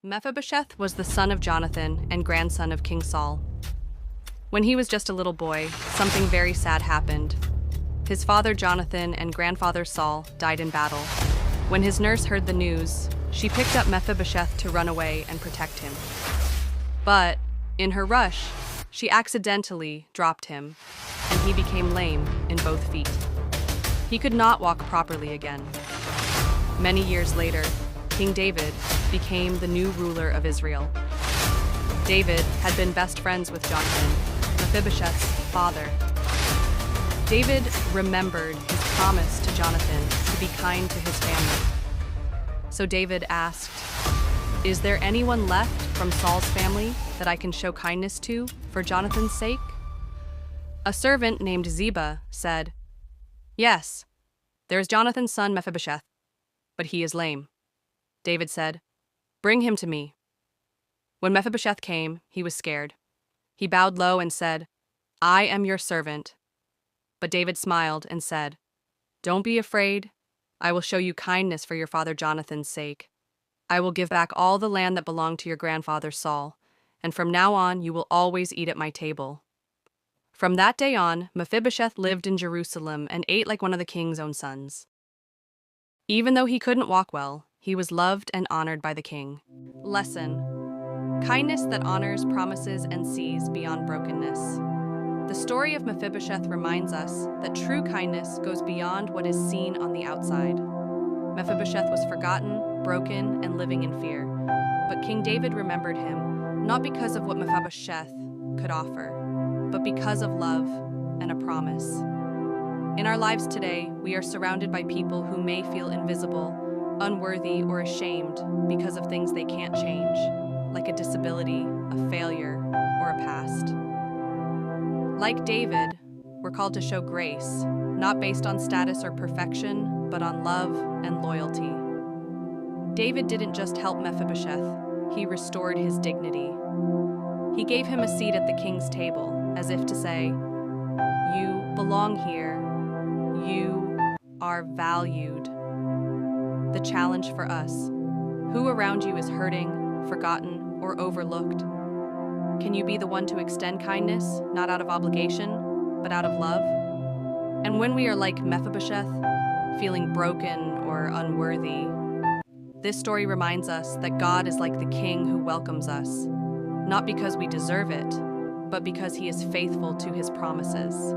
Mephibosheth was the son of Jonathan and grandson of King Saul. When he was just a little boy, something very sad happened. His father Jonathan and grandfather Saul died in battle. When his nurse heard the news, she picked up Mephibosheth to run away and protect him. But, in her rush, she accidentally dropped him, and he became lame in both feet. He could not walk properly again. Many years later, King David became the new ruler of Israel. David had been best friends with Jonathan, Mephibosheth's father. David remembered his promise to Jonathan to be kind to his family. So David asked, "Is there anyone left from Saul's family that I can show kindness to for Jonathan's sake?" A servant named Ziba said, "Yes, there is Jonathan's son Mephibosheth, but he is lame." David said, "Bring him to me." When Mephibosheth came, he was scared. He bowed low and said, "I am your servant." But David smiled and said, "Don't be afraid. I will show you kindness for your father Jonathan's sake. I will give back all the land that belonged to your grandfather Saul, and from now on you will always eat at my table." From that day on, Mephibosheth lived in Jerusalem and ate like one of the king's own sons. Even though he couldn't walk well, he was loved and honored by the king. Lesson: kindness that honors promises and sees beyond brokenness. The story of Mephibosheth reminds us that true kindness goes beyond what is seen on the outside. Mephibosheth was forgotten, broken, and living in fear. But King David remembered him, not because of what Mephibosheth could offer, but because of love and a promise. In our lives today, we are surrounded by people who may feel invisible, unworthy, or ashamed because of things they can't change, like a disability, a failure, or a past. Like David, we're called to show grace, not based on status or perfection, but on love and loyalty. David didn't just help Mephibosheth, he restored his dignity. He gave him a seat at the king's table, as if to say, "You belong here. You are valued." The challenge for us: who around you is hurting, forgotten, or overlooked? Can you be the one to extend kindness, not out of obligation, but out of love? And when we are like Mephibosheth, feeling broken or unworthy, this story reminds us that God is like the king who welcomes us, not because we deserve it, but because he is faithful to his promises.